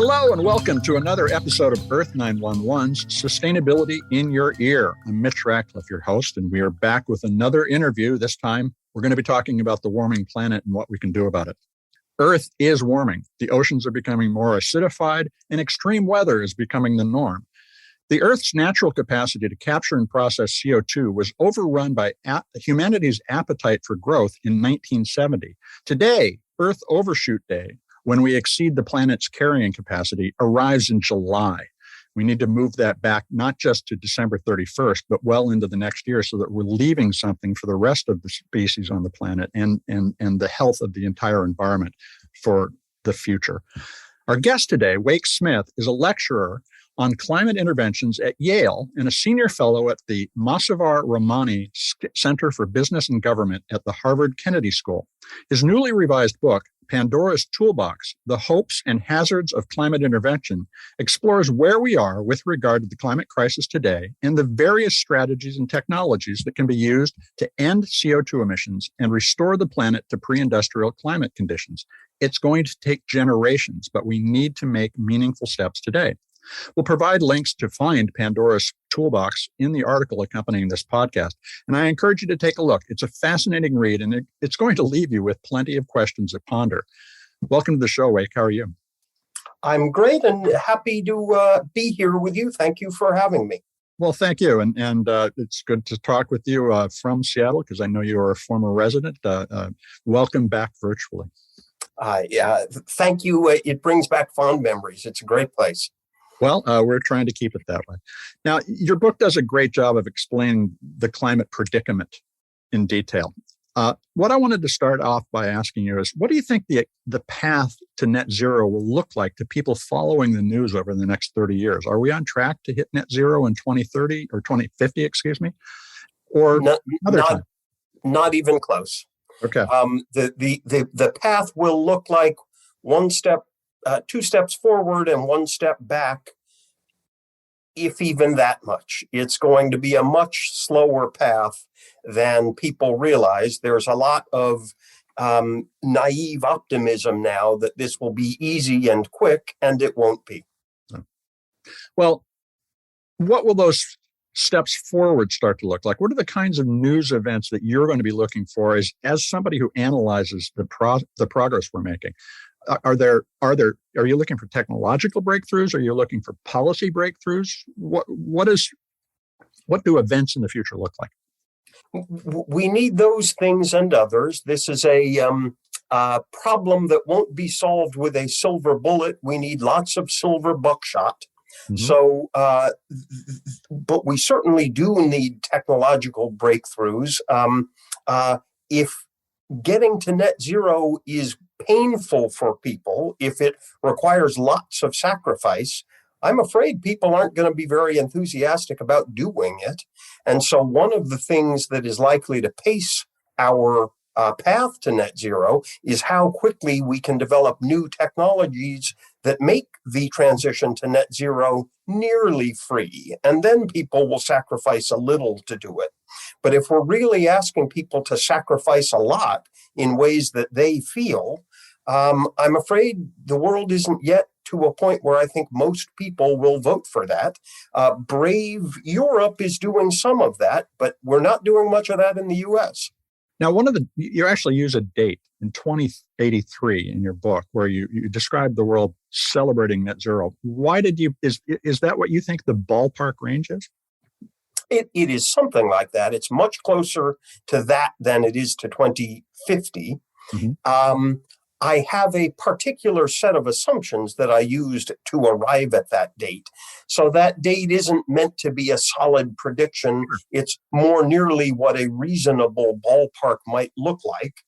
Hello and welcome to another episode of Earth911's Sustainability in Your Ear. I'm Mitch Ratcliffe, your host, and we are back with another interview. This time, we're going to be talking about the warming planet and what we can do about it. Earth is warming. The oceans are becoming more acidified, and extreme weather is becoming the norm. The Earth's natural capacity to capture and process CO2 was overrun by humanity's appetite for growth in 1970. Today, Earth Overshoot Day, when we exceed the planet's carrying capacity, arrives in July. We need to move that back not just to December 31st, but well into the next year so that we're leaving something for the rest of the species on the planet and the health of the entire environment for the future. Our guest today, Wake Smith, is a lecturer on climate interventions at Yale and a senior fellow at the Mossavar-Rahmani Center for Business and Government at the Harvard Kennedy School. His newly revised book, Pandora's Toolbox, The Hopes and Hazards of Climate Intervention, explores where we are with regard to the climate crisis today and the various strategies and technologies that can be used to end CO2 emissions and restore the planet to pre-industrial climate conditions. It's going to take generations, but we need to make meaningful steps today. We'll provide links to find Pandora's Toolbox in the article accompanying this podcast, and I encourage you to take a look. It's a fascinating read, and it's going to leave you with plenty of questions to ponder. Welcome to the show, Wake. How are you? I'm great and happy to be here with you. Thank you for having me. Well, thank you, and it's good to talk with you from Seattle because I know you are a former resident. Welcome back virtually. Thank you. It brings back fond memories. It's a great place. Well, we're trying to keep it that way. Now, your book does a great job of explaining the climate predicament in detail. What I wanted to start off by asking you is, what do you think the path to net zero will look like to people following the news over the next 30 years? Are we on track to hit net zero in 2030 or 2050, excuse me? Or not even close. Okay. The path will look like two steps forward and one step back, if even that much. It's going to be a much slower path than people realize. There's a lot of naive optimism now that this will be easy and quick, and it won't be. Well, what will those steps forward start to look like? What are the kinds of news events that you're going to be looking for as somebody who analyzes the progress we're making? Are you looking for technological breakthroughs? Are you looking for policy breakthroughs? What do events in the future look like? We need those things and others. This is a problem that won't be solved with a silver bullet. We need lots of silver buckshot. Mm-hmm. So, but we certainly do need technological breakthroughs. If getting to net zero is painful for people, if it requires lots of sacrifice, I'm afraid people aren't going to be very enthusiastic about doing it. And so one of the things that is likely to pace our path to net zero is how quickly we can develop new technologies that make the transition to net zero nearly free. And then people will sacrifice a little to do it. But if we're really asking people to sacrifice a lot in ways that they feel, I'm afraid the world isn't yet to a point where I think most people will vote for that. Brave Europe is doing some of that, but we're not doing much of that in the U.S. Now, you actually use a date in 2083 in your book where you describe the world celebrating net zero. Why is that what you think the ballpark range is? It is something like that. It's much closer to that than it is to 2050. Mm-hmm. I have a particular set of assumptions that I used to arrive at that date. So that date isn't meant to be a solid prediction. It's more nearly what a reasonable ballpark might look like.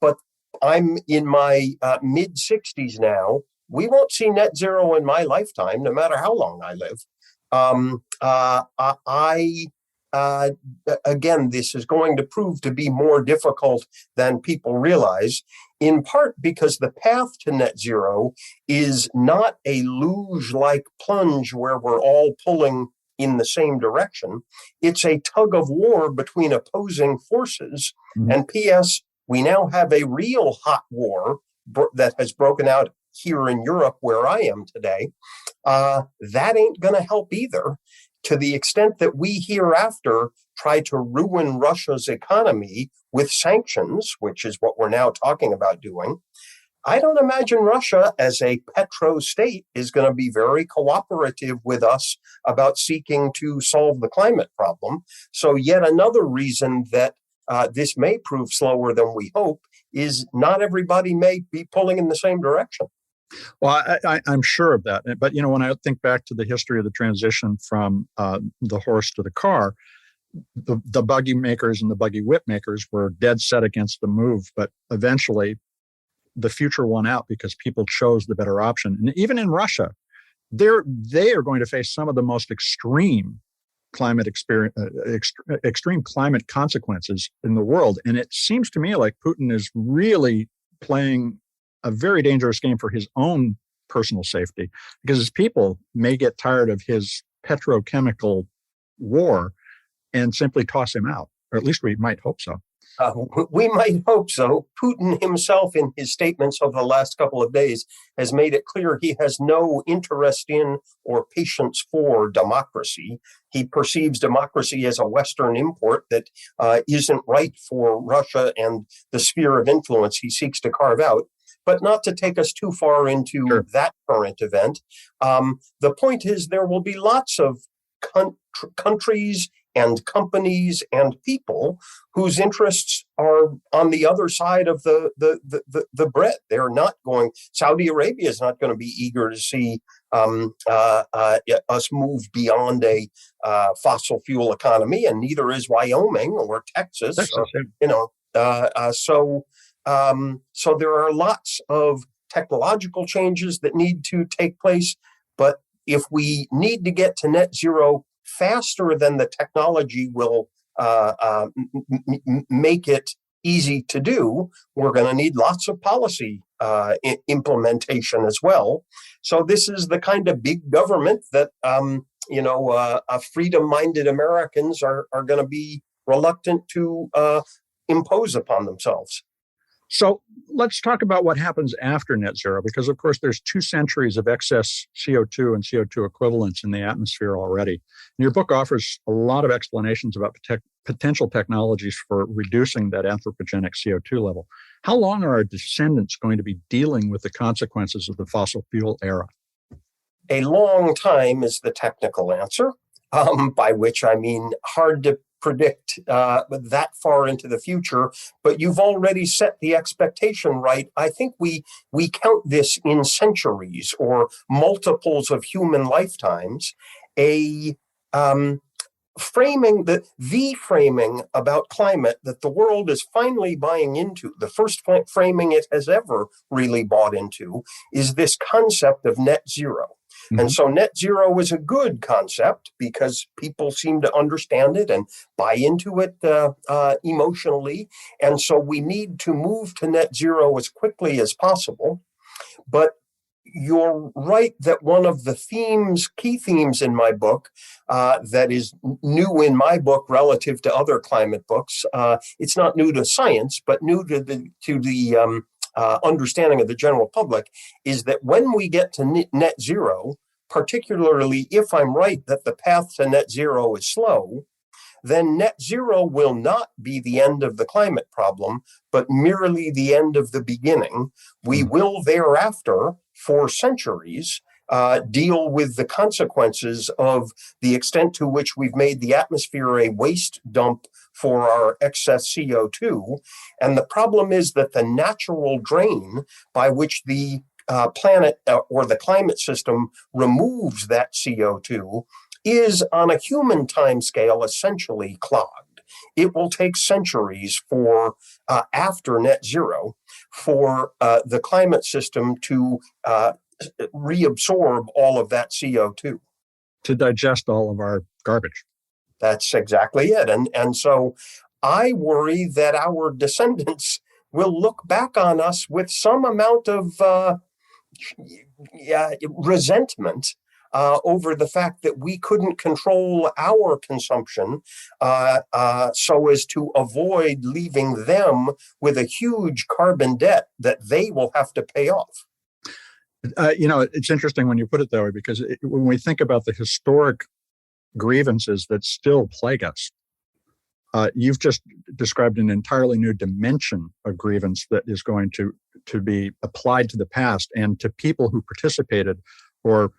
But I'm in my mid-60s now. We won't see net zero in my lifetime, no matter how long I live. Again, this is going to prove to be more difficult than people realize, in part because the path to net zero is not a luge-like plunge where we're all pulling in the same direction. It's a tug of war between opposing forces. Mm-hmm. And P.S., we now have a real hot war that has broken out here in Europe where I am today, that ain't going to help either. To the extent that we hereafter try to ruin Russia's economy with sanctions, which is what we're now talking about doing, I don't imagine Russia as a petro state is going to be very cooperative with us about seeking to solve the climate problem. So yet another reason that this may prove slower than we hope is not everybody may be pulling in the same direction. Well, I'm sure of that. But, when I think back to the history of the transition from the horse to the car, the buggy makers and the buggy whip makers were dead set against the move. But eventually, the future won out because people chose the better option. And even in Russia, they are going to face some of the most extreme climate extreme climate consequences in the world. And it seems to me like Putin is really playing a very dangerous game for his own personal safety, because his people may get tired of his petrochemical war and simply toss him out, or at least we might hope so. We might hope so. Putin himself, in his statements over the last couple of days, has made it clear he has no interest in or patience for democracy. He perceives democracy as a Western import that isn't right for Russia and the sphere of influence he seeks to carve out. But not to take us too far into that current event, the point is there will be lots of countries and companies and people whose interests are on the other side of the bread. They're not going. Saudi Arabia is not going to be eager to see us move beyond a fossil fuel economy, and neither is Wyoming or Texas. So there are lots of technological changes that need to take place. But if we need to get to net zero faster than the technology will make it easy to do, we're going to need lots of policy implementation as well. So this is the kind of big government that freedom-minded Americans are going to be reluctant to impose upon themselves. So let's talk about what happens after net zero, because, of course, there's 2 centuries of excess CO2 and CO2 equivalents in the atmosphere already. And your book offers a lot of explanations about potential technologies for reducing that anthropogenic CO2 level. How long are our descendants going to be dealing with the consequences of the fossil fuel era? A long time is the technical answer, by which I mean hard to predict that far into the future, but you've already set the expectation right. I think we count this in centuries or multiples of human lifetimes. A framing, the framing about climate that the world is finally buying into, the first framing it has ever really bought into, is this concept of net zero. Mm-hmm. And so net zero is a good concept because people seem to understand it and buy into it emotionally. And so we need to move to net zero as quickly as possible. But you're right that one of the key themes in my book, that is new in my book relative to other climate books, it's not new to science, but new to the understanding of the general public, is that when we get to net zero, particularly if I'm right that the path to net zero is slow, then net zero will not be the end of the climate problem, but merely the end of the beginning. We will thereafter, for centuries, deal with the consequences of the extent to which we've made the atmosphere a waste dump for our excess CO2. And the problem is that the natural drain by which the planet or the climate system removes that CO2 is on a human timescale essentially clogged. It will take centuries for after net zero for the climate system to reabsorb all of that CO2. To digest all of our garbage. That's exactly it. And so I worry that our descendants will look back on us with some amount of resentment over the fact that we couldn't control our consumption so as to avoid leaving them with a huge carbon debt that they will have to pay off. It's interesting when you put it that way, because when we think about the historic grievances that still plague us, you've just described an entirely new dimension of grievance that is going to be applied to the past and to people who participated, or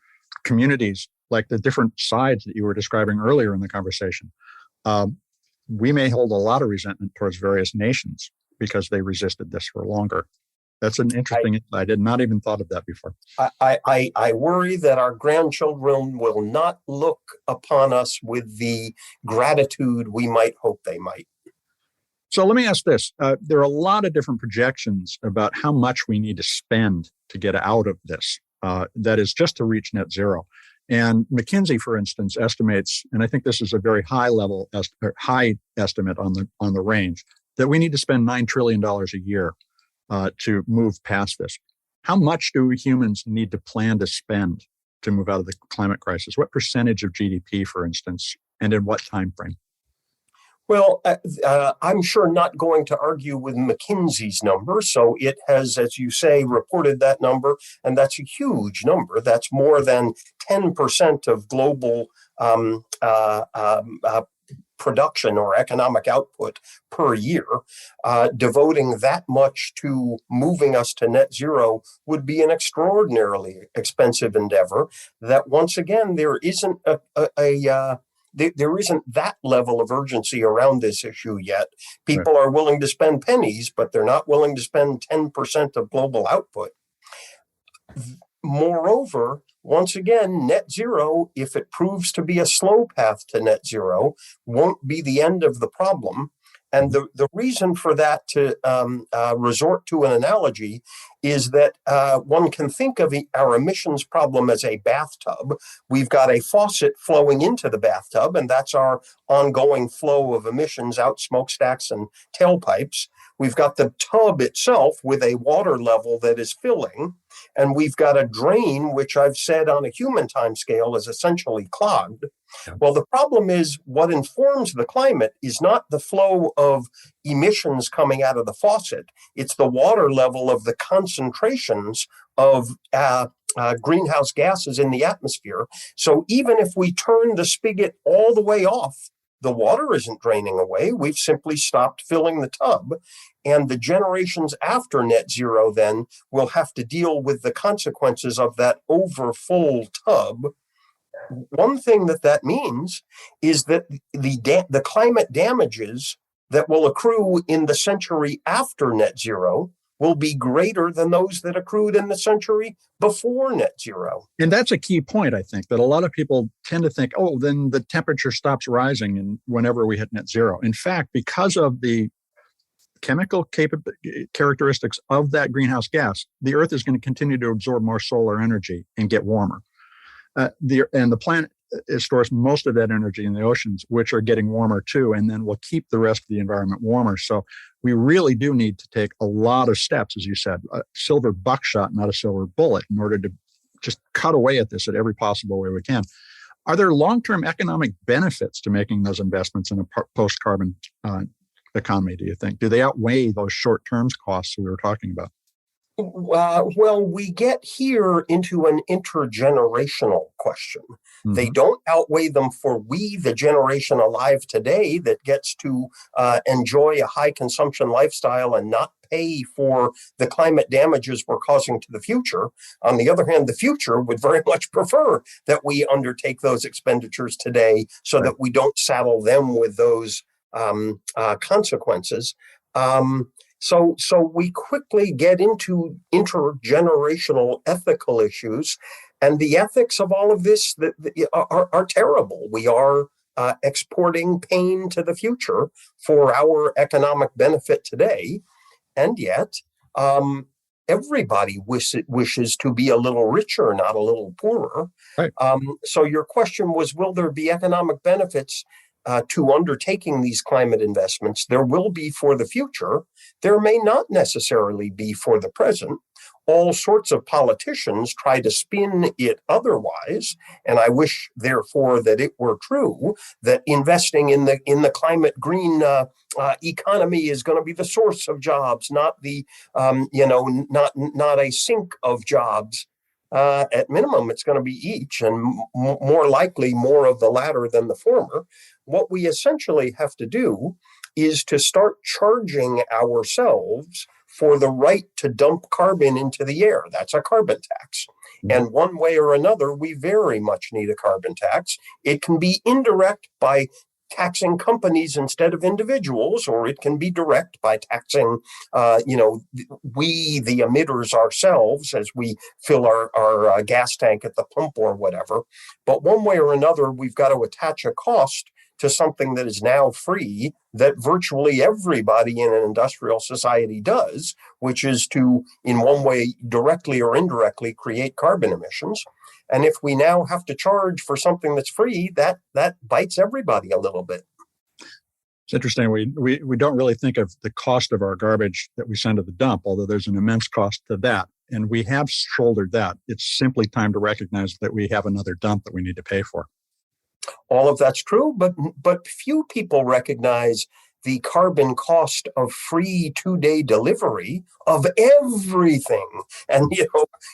communities like the different sides that you were describing earlier in the conversation. We may hold a lot of resentment towards various nations because they resisted this for longer. That's an interesting insight. I did not even thought of that before. I worry that our grandchildren will not look upon us with the gratitude we might hope they might. So let me ask this. There are a lot of different projections about how much we need to spend to get out of this. That is just to reach net zero. And McKinsey, for instance, estimates, and I think this is a very high estimate on the range, that we need to spend $9 trillion a year to move past this. How much do humans need to plan to spend to move out of the climate crisis? What percentage of GDP, for instance, and in what time frame? Well, I'm sure not going to argue with McKinsey's number. So it has, as you say, reported that number, and that's a huge number. That's more than 10% of global production or economic output per year. Devoting that much to moving us to net zero would be an extraordinarily expensive endeavor that, once again, there isn't there isn't that level of urgency around this issue yet. People are willing to spend pennies, but they're not willing to spend 10% of global output. Moreover, once again, net zero, if it proves to be a slow path to net zero, won't be the end of the problem. And the reason for that, to resort to an analogy, is that one can think of our emissions problem as a bathtub. We've got a faucet flowing into the bathtub, and that's our ongoing flow of emissions out smokestacks and tailpipes. We've got the tub itself with a water level that is filling, and we've got a drain, which I've said on a human time scale is essentially clogged. Well, the problem is what informs the climate is not the flow of emissions coming out of the faucet. It's the water level of the concentrations of greenhouse gases in the atmosphere. So even if we turn the spigot all the way off, the water isn't draining away. We've simply stopped filling the tub. And the generations after net zero then will have to deal with the consequences of that overfull tub. One thing that means is that the climate damages that will accrue in the century after net zero will be greater than those that accrued in the century before net zero. And that's a key point, I think, that a lot of people tend to think, oh, then the temperature stops rising and whenever we hit net zero. In fact, because of the chemical characteristics of that greenhouse gas, the Earth is going to continue to absorb more solar energy and get warmer. The planet stores most of that energy in the oceans, which are getting warmer too, and then will keep the rest of the environment warmer. So we really do need to take a lot of steps, as you said, a silver buckshot, not a silver bullet, in order to just cut away at this at every possible way we can. Are there long-term economic benefits to making those investments in a post-carbon economy, do you think? Do they outweigh those short-term costs we were talking about? Well, we get here into an intergenerational question. Mm-hmm. They don't outweigh them for we, the generation alive today that gets to enjoy a high consumption lifestyle and not pay for the climate damages we're causing to the future. On the other hand, the future would very much prefer that we undertake those expenditures today so that we don't saddle them with those consequences. So we quickly get into intergenerational ethical issues, and the ethics of all of this are terrible. We are exporting pain to the future for our economic benefit today, and yet everybody wishes to be a little richer, not a little poorer. Right. So your question was, will there be economic benefits to undertaking these climate investments? There will be for the future. There may not necessarily be for the present. All sorts of politicians try to spin it otherwise, and I wish, therefore, that it were true that investing in the climate green economy is going to be the source of jobs, not the not a sink of jobs. At minimum, it's going to be each, and more likely more of the latter than the former. What we essentially have to do is to start charging ourselves for the right to dump carbon into the air. That's a carbon tax. And one way or another, we very much need a carbon tax. It can be indirect by taxing companies instead of individuals, or it can be direct by taxing, we, the emitters ourselves, as we fill our gas tank at the pump or whatever. But one way or another, we've got to attach a cost to something that is now free, that virtually everybody in an industrial society does, which is to, in one way, directly or indirectly, create carbon emissions. And if we now have to charge for something that's free, that bites everybody a little bit. It's interesting. We don't really think of the cost of our garbage that we send to the dump, although there's an immense cost to that. And we have shouldered that. It's simply time to recognize that we have another dump that we need to pay for. All of that's true, but few people recognize the carbon cost of free 2-day delivery of everything. And,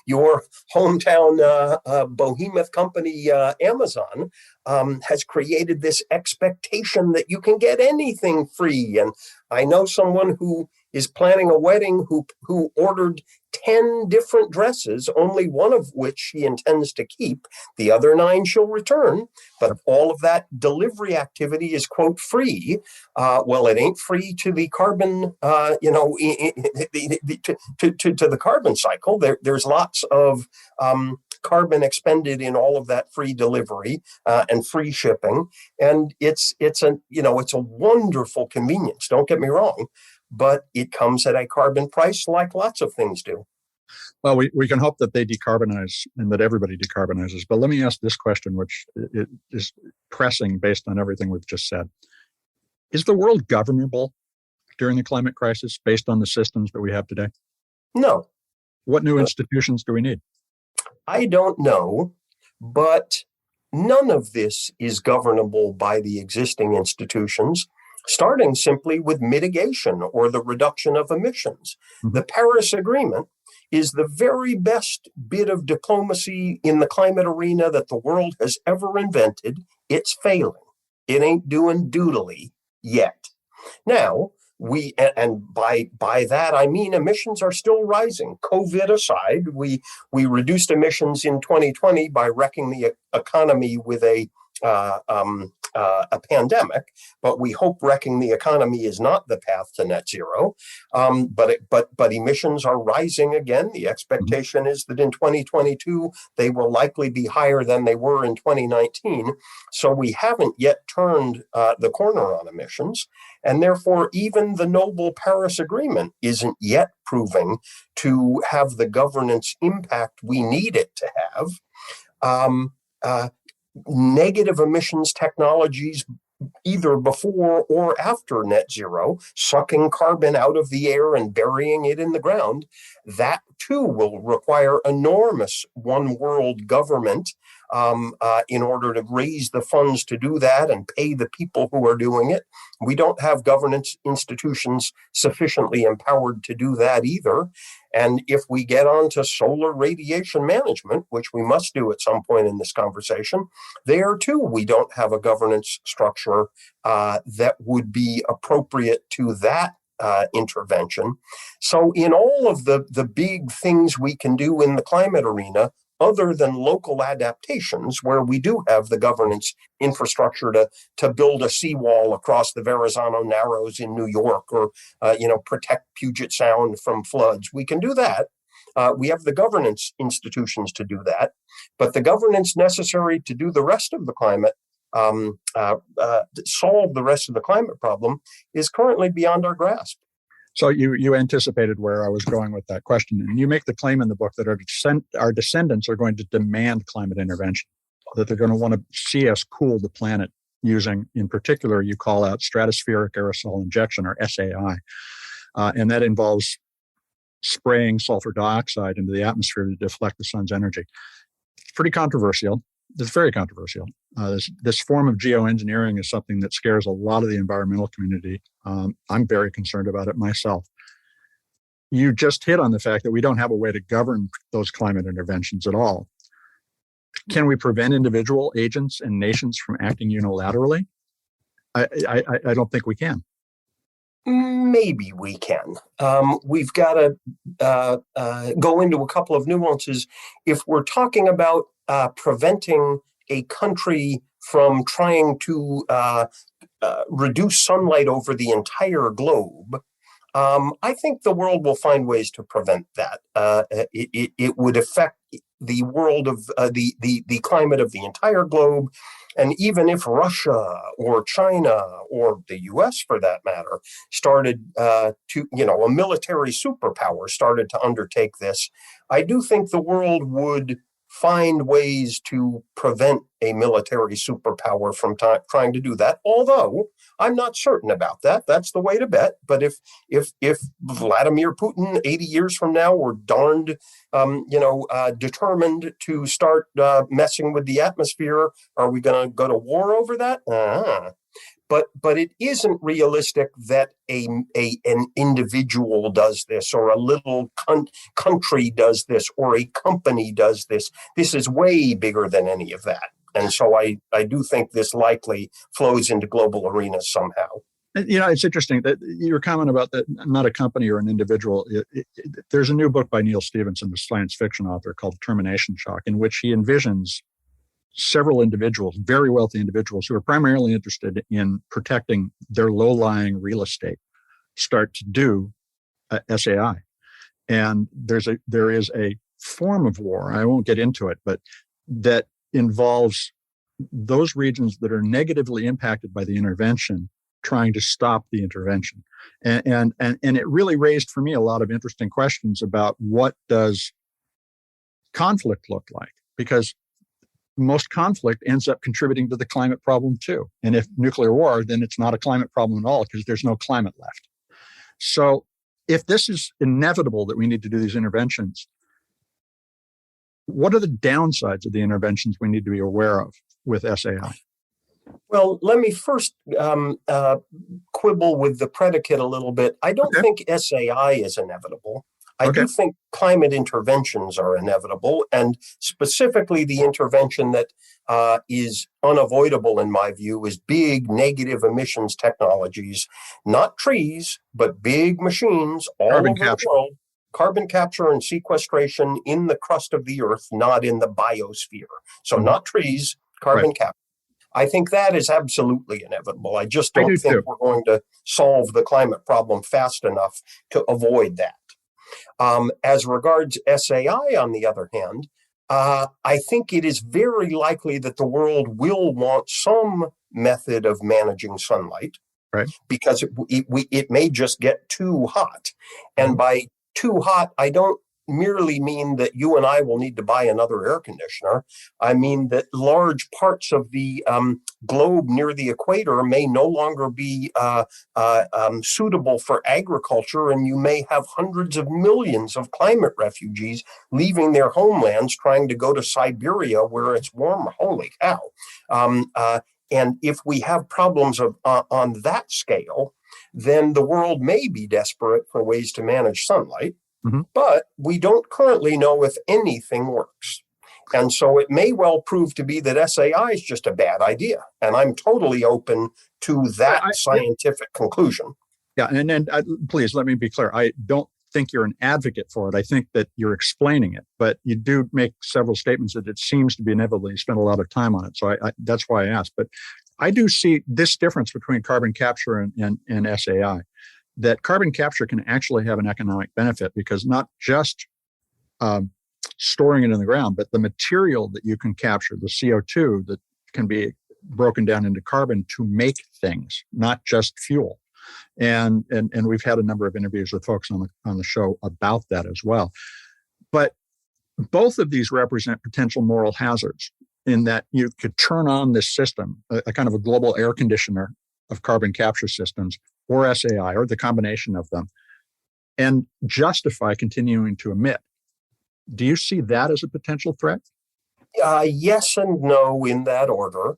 your hometown behemoth company, Amazon, has created this expectation that you can get anything free. And I know someone who is planning a wedding who ordered 10 different dresses, only one of which she intends to keep. The other 9 she'll return. But all of that delivery activity is, quote, free. Well, it ain't free to the carbon, to the carbon cycle. There's lots of carbon expended in all of that free delivery and free shipping. And it's a wonderful convenience. Don't get me wrong. But it comes at a carbon price like lots of things do. Well, we can hope that they decarbonize and that everybody decarbonizes. But let me ask this question, which is pressing based on everything we've just said. Is the world governable during the climate crisis based on the systems that we have today? No. What new institutions do we need? I don't know, but none of this is governable by the existing institutions, starting simply with mitigation or the reduction of emissions. Mm-hmm. The Paris Agreement is the very best bit of diplomacy in the climate arena that the world has ever invented. It's failing. It ain't doing doodly yet. Now, by that, I mean emissions are still rising. COVID aside, we reduced emissions in 2020 by wrecking the economy with a pandemic, but we hope wrecking the economy is not the path to net zero. But emissions are rising again. The expectation is that in 2022 they will likely be higher than they were in 2019. So we haven't yet turned the corner on emissions, and therefore even the noble Paris Agreement isn't yet proving to have the governance impact we need it to have. Negative emissions technologies, either before or after net zero, sucking carbon out of the air and burying it in the ground, that too will require enormous one world government in order to raise the funds to do that and pay the people who are doing it. We don't have governance institutions sufficiently empowered to do that either. And if we get onto solar radiation management, which we must do at some point in this conversation, there too we don't have a governance structure that would be appropriate to that intervention. So in all of the big things we can do in the climate arena, other than local adaptations, where we do have the governance infrastructure to build a seawall across the Verrazano Narrows in New York, or protect Puget Sound from floods, we can do that. We have the governance institutions to do that, but the governance necessary to do the rest of the climate, solve the rest of the climate problem, is currently beyond our grasp. So you anticipated where I was going with that question. And you make the claim in the book that our descendants are going to demand climate intervention, that they're going to want to see us cool the planet using, in particular, you call out stratospheric aerosol injection, or SAI. And that involves spraying sulfur dioxide into the atmosphere to deflect the sun's energy. It's pretty controversial. It's very controversial. This form of geoengineering is something that scares a lot of the environmental community. I'm very concerned about it myself. you just hit on the fact that we don't have a way to govern those climate interventions at all. Can we prevent individual agents and nations from acting unilaterally? I don't think we can. Maybe we can. We've got to go into a couple of nuances. If we're talking about preventing a country from trying to reduce sunlight over the entire globe, I think the world will find ways to prevent that. It would affect the world of the climate of the entire globe. And even if Russia or China or the US, for that matter, started a military superpower started to undertake this, I do think the world would find ways to prevent a military superpower from trying to do that. Although I'm not certain about that. That's the way to bet. But if Vladimir Putin 80 years from now were darned, determined to start messing with the atmosphere, are we going to go to war over that? But it isn't realistic that an individual does this, or a little country does this, or a company does this. This is way bigger than any of that. And so I do think this likely flows into global arenas somehow. It's interesting that your comment about that, not a company or an individual. There's a new book by Neil Stephenson, the science fiction author, called Termination Shock, in which he envisions several individuals, very wealthy individuals, who are primarily interested in protecting their low-lying real estate, start to do SAI. And there is a form of war, I won't get into it, but that involves those regions that are negatively impacted by the intervention trying to stop the intervention. And it really raised for me a lot of interesting questions about what does conflict look like? Because most conflict ends up contributing to the climate problem too. And if nuclear war, then it's not a climate problem at all because there's no climate left. So if this is inevitable that we need to do these interventions, what are the downsides of the interventions we need to be aware of with SAI? Well, let me first quibble with the predicate a little bit. I don't think SAI is inevitable. I do think climate interventions are inevitable, and specifically the intervention that is unavoidable, in my view, is big negative emissions technologies, not trees, but big machines all over the world. Carbon capture and sequestration in the crust of the earth, not in the biosphere. So not trees, carbon capture. I think that is absolutely inevitable. I just don't think we're going to solve the climate problem fast enough to avoid that. As regards SAI, on the other hand, I think it is very likely that the world will want some method of managing sunlight, because it may just get too hot. And by too hot, I don't merely mean that you and I will need to buy another air conditioner. I mean that large parts of the globe near the equator may no longer be suitable for agriculture, and you may have hundreds of millions of climate refugees leaving their homelands trying to go to Siberia where it's warm. Holy cow. And if we have problems on that scale, then the world may be desperate for ways to manage sunlight. But we don't currently know if anything works. And so it may well prove to be that SAI is just a bad idea. And I'm totally open to that scientific conclusion. Yeah, and please let me be clear. I don't think you're an advocate for it. I think that you're explaining it. But you do make several statements that it seems to be inevitable. You spend a lot of time on it. So that's why I asked. But I do see this difference between carbon capture and SAI. That carbon capture can actually have an economic benefit, because not just storing it in the ground, but the material that you can capture, the CO2 that can be broken down into carbon to make things, not just fuel. And we've had a number of interviews with folks on the show about that as well. But both of these represent potential moral hazards, in that you could turn on this system, a kind of a global air conditioner of carbon capture systems, or SAI, or the combination of them, and justify continuing to emit. Do you see that as a potential threat? Yes and no, in that order.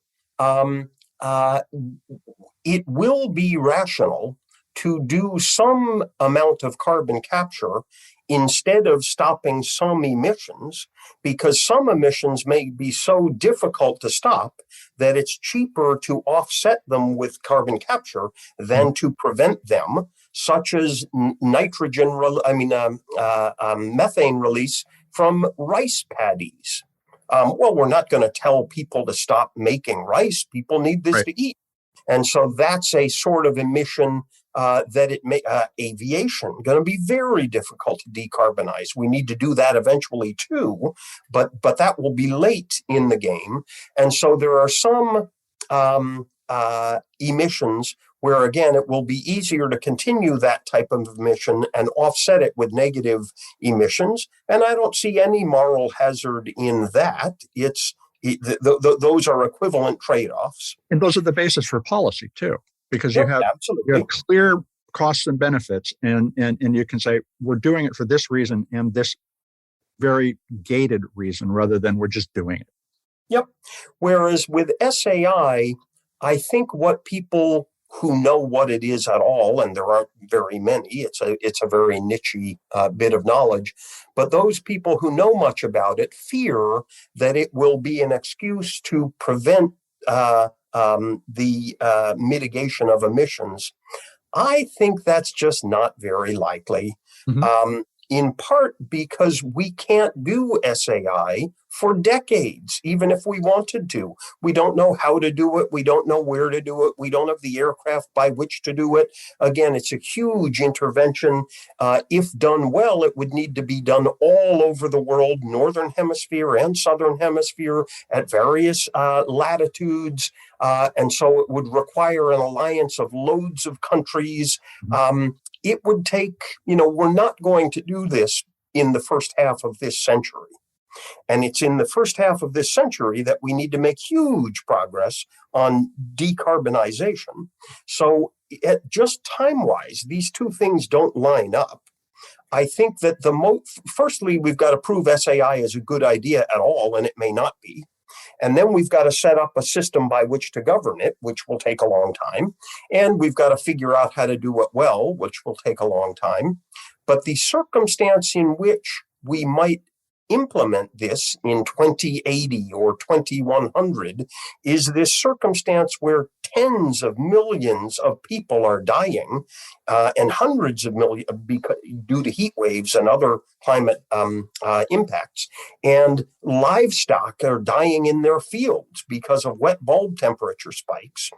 It will be rational to do some amount of carbon capture instead of stopping some emissions, because some emissions may be so difficult to stop that it's cheaper to offset them with carbon capture than to prevent them, such as methane release from rice paddies. Well, we're not going to tell people to stop making rice. People need this to eat. And so that's a sort of emission that it may, aviation, going to be very difficult to decarbonize. We need to do that eventually too, but that will be late in the game. And so there are some emissions where, again, it will be easier to continue that type of emission and offset it with negative emissions. And I don't see any moral hazard in that. Those are equivalent trade-offs. And those are the basis for policy too, because you have clear costs and benefits, and you can say, we're doing it for this reason and this very gated reason, rather than we're just doing it. Yep. Whereas with SAI, I think what people who know what it is at all, and there aren't very many, it's a very niche bit of knowledge, but those people who know much about it fear that it will be an excuse to prevent the mitigation of emissions. I think that's just not very likely. In part because we can't do SAI for decades, even if we wanted to. We don't know how to do it. We don't know where to do it. We don't have the aircraft by which to do it. Again, it's a huge intervention. If done well, it would need to be done all over the world, Northern Hemisphere and Southern Hemisphere, at various latitudes. And so it would require an alliance of loads of countries. It would take, we're not going to do this in the first half of this century. And it's in the first half of this century that we need to make huge progress on decarbonization. So just time-wise, these two things don't line up. I think that firstly, we've got to prove SAI is a good idea at all, and it may not be. And then we've got to set up a system by which to govern it, which will take a long time. And we've got to figure out how to do it well, which will take a long time. But the circumstance in which we might implement this in 2080 or 2100 is this circumstance where tens of millions of people are dying and hundreds of millions due to heat waves and other climate impacts, and livestock are dying in their fields because of wet bulb temperature spikes.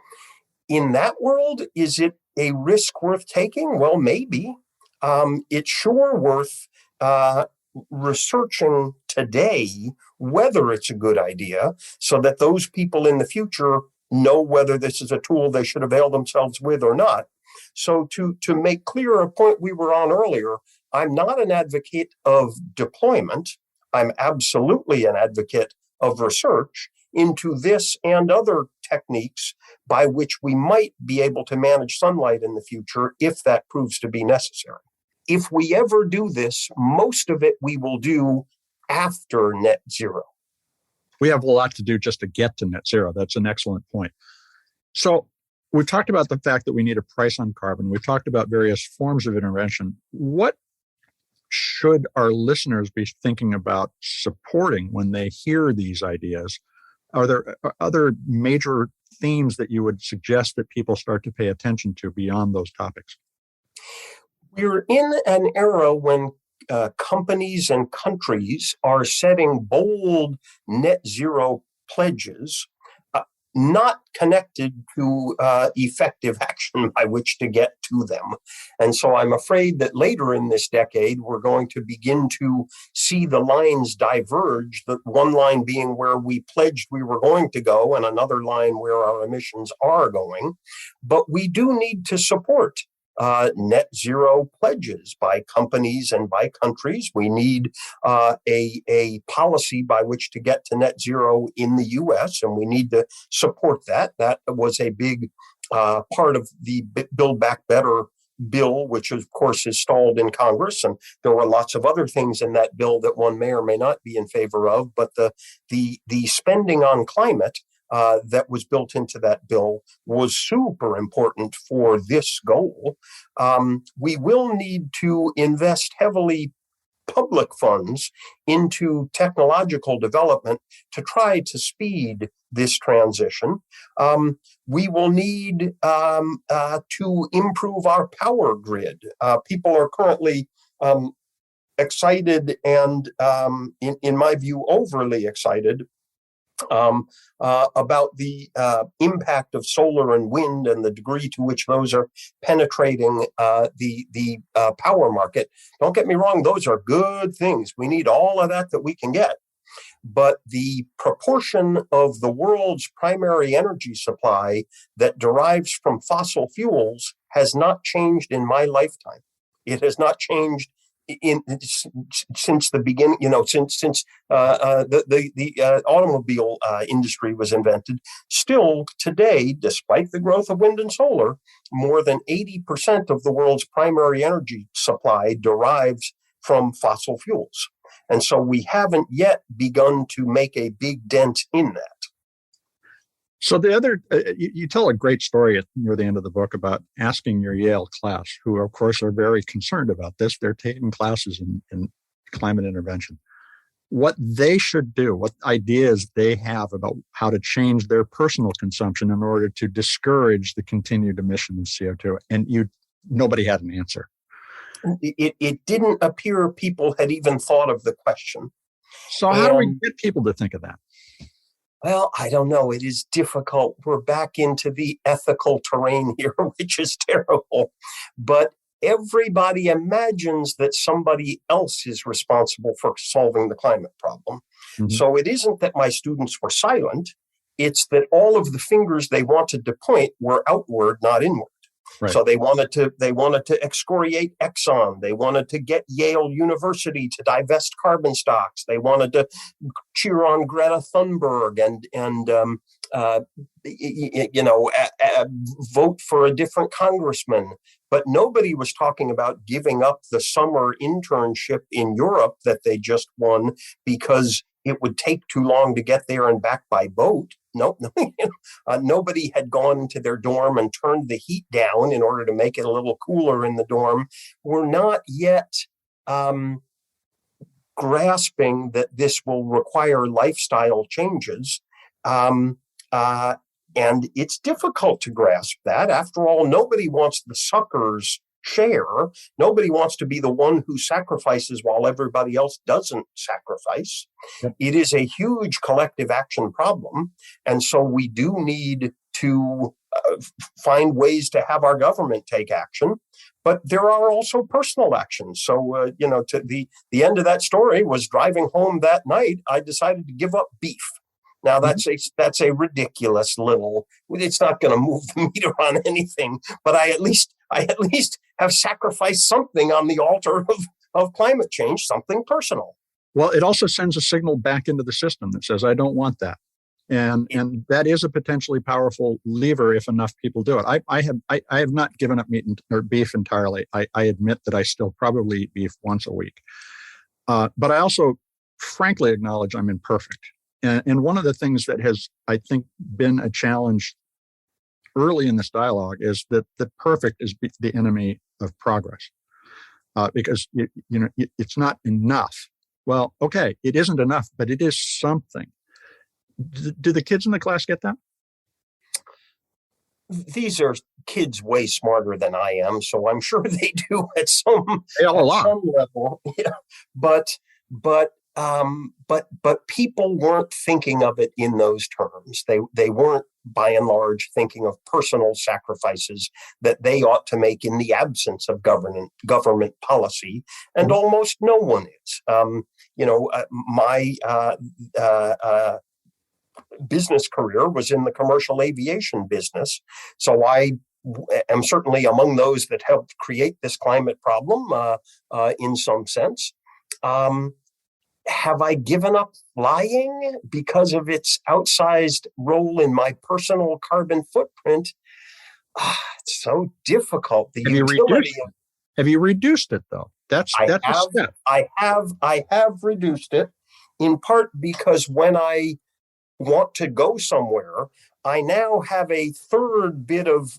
In that world, is it a risk worth taking? Well, maybe. It's sure worth researching today whether it's a good idea, so that those people in the future know whether this is a tool they should avail themselves with or not. So to make clear a point we were on earlier, I'm not an advocate of deployment. I'm absolutely an advocate of research into this and other techniques by which we might be able to manage sunlight in the future if that proves to be necessary. If we ever do this, most of it we will do after net zero. We have a lot to do just to get to net zero. That's an excellent point. So we've talked about the fact that we need a price on carbon. We've talked about various forms of intervention. What should our listeners be thinking about supporting when they hear these ideas? Are there other major themes that you would suggest that people start to pay attention to beyond those topics? We're in an era when companies and countries are setting bold net zero pledges, not connected to effective action by which to get to them. And so I'm afraid that later in this decade, we're going to begin to see the lines diverge, the one line being where we pledged we were going to go and another line where our emissions are going. But we do need to support net zero pledges by companies and by countries. We need a policy by which to get to net zero in the U.S., and we need to support that. That was a big part of the Build Back Better bill, which of course is stalled in Congress. And there were lots of other things in that bill that one may or may not be in favor of. But the spending on climate that was built into that bill was super important for this goal. We will need to invest heavily public funds into technological development to try to speed this transition. We will need to improve our power grid. People are currently excited and, in my view, overly excited about the impact of solar and wind and the degree to which those are penetrating the power market. Don't get me wrong; those are good things. We need all of that we can get. But the proportion of the world's primary energy supply that derives from fossil fuels has not changed in my lifetime. It has not changed since the beginning, since the automobile industry was invented. Still today, despite the growth of wind and solar, more than 80% of the world's primary energy supply derives from fossil fuels. And so we haven't yet begun to make a big dent in that. So the other, you tell a great story near the end of the book about asking your Yale class, who of course are very concerned about this. They're taking classes in climate intervention. What they should do, what ideas they have about how to change their personal consumption in order to discourage the continued emission of CO2. And nobody had an answer. It didn't appear people had even thought of the question. So how do we get people to think of that? Well, I don't know. It is difficult. We're back into the ethical terrain here, which is terrible. But everybody imagines that somebody else is responsible for solving the climate problem. Mm-hmm. So it isn't that my students were silent. It's that all of the fingers they wanted to point were outward, not inward. Right. So they wanted to excoriate Exxon. They wanted to get Yale University to divest carbon stocks. They wanted to cheer on Greta Thunberg and vote for a different congressman. But nobody was talking about giving up the summer internship in Europe that they just won because it would take too long to get there and back by boat. Nope. Nobody had gone into their dorm and turned the heat down in order to make it a little cooler in the dorm. We're not yet grasping that this will require lifestyle changes. And it's difficult to grasp that. After all, nobody wants the sucker's share. Nobody wants to be the one who sacrifices while everybody else doesn't sacrifice. Yep. It is a huge collective action problem. And so we do need to find ways to have our government take action. But there are also personal actions. So, to the end of that story was driving home that night, I decided to give up beef. Now that's a ridiculous little. It's not going to move the meter on anything, but I at least have sacrificed something on the altar of climate change, something personal. Well, it also sends a signal back into the system that says, I don't want that. And that is a potentially powerful lever if enough people do it. I have not given up meat or beef entirely. I admit that I still probably eat beef once a week. But I also frankly acknowledge I'm imperfect. And one of the things that has, I think, been a challenge early in this dialogue is that the perfect is the enemy of progress, because it's not enough. Well, okay, it isn't enough, but it is something. Do the kids in the class get that? These are kids way smarter than I am, so I'm sure they do at some level. Yeah. But people weren't thinking of it in those terms. They weren't, by and large, thinking of personal sacrifices that they ought to make in the absence of government policy, and almost no one is. My business career was in the commercial aviation business, so I am certainly among those that helped create this climate problem in some sense. Have I given up flying because of its outsized role in my personal carbon footprint? It's so difficult. Have you reduced it though? That's a step. I have reduced it, in part because when I want to go somewhere, I now have a third bit of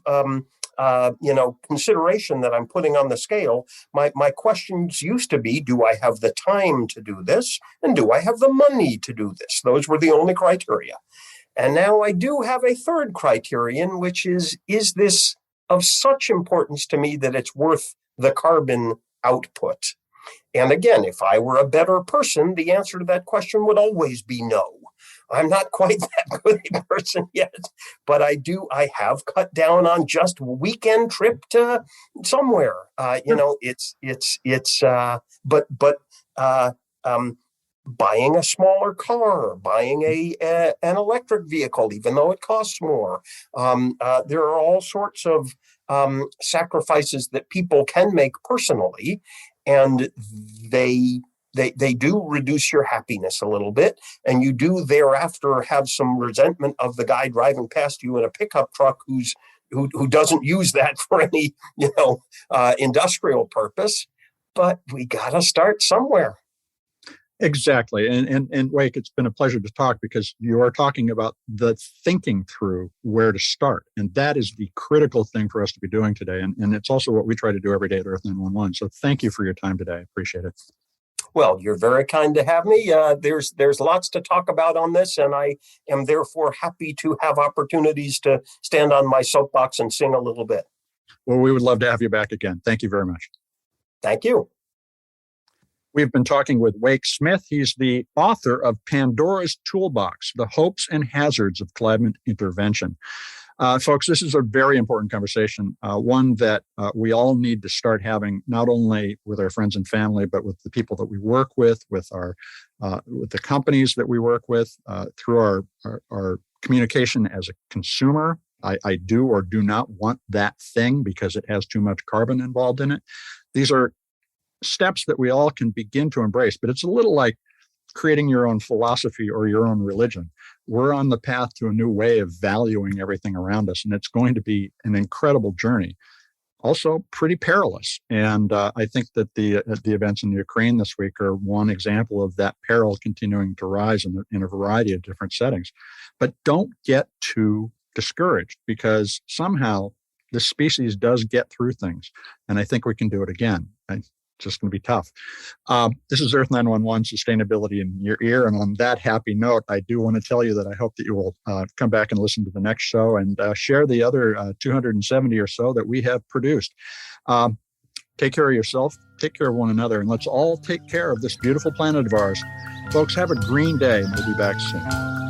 consideration that I'm putting on the scale. My questions used to be, do I have the time to do this? And do I have the money to do this? Those were the only criteria. And now I do have a third criterion, which is this of such importance to me that it's worth the carbon output? And again, if I were a better person, the answer to that question would always be no. I'm not quite that good a person yet, but I have cut down on just weekend trip to somewhere. Buying a smaller car, buying an electric vehicle, even though it costs more. There are all sorts of sacrifices that people can make personally, and they do reduce your happiness a little bit, and you do thereafter have some resentment of the guy driving past you in a pickup truck who doesn't use that for any industrial purpose. But we got to start somewhere. Exactly. And Wake, it's been a pleasure to talk, because you are talking about the thinking through where to start. And that is the critical thing for us to be doing today. And it's also what we try to do every day at Earth911. So thank you for your time today. I appreciate it. Well, you're very kind to have me. There's lots to talk about on this, and I am therefore happy to have opportunities to stand on my soapbox and sing a little bit. Well, we would love to have you back again. Thank you very much. Thank you. We've been talking with Wake Smith. He's the author of Pandora's Toolbox, The Hopes and Hazards of Climate Intervention. Folks, this is a very important conversation, one that we all need to start having, not only with our friends and family, but with the people that we work with the companies that we work with, through our communication as a consumer. I do or do not want that thing because it has too much carbon involved in it. These are steps that we all can begin to embrace, but it's a little like creating your own philosophy or your own religion. We're on the path to a new way of valuing everything around us, and it's going to be an incredible journey. Also pretty perilous. And I think that the events in Ukraine this week are one example of that peril continuing to rise in a variety of different settings. But don't get too discouraged, because somehow this species does get through things. And I think we can do it again. It's just going to be tough. This is Earth911, Sustainability in Your Ear. And on that happy note, I do want to tell you that I hope that you will come back and listen to the next show and share the other 270 or so that we have produced. Take care of yourself, take care of one another, and let's all take care of this beautiful planet of ours. Folks, have a green day, and we'll be back soon.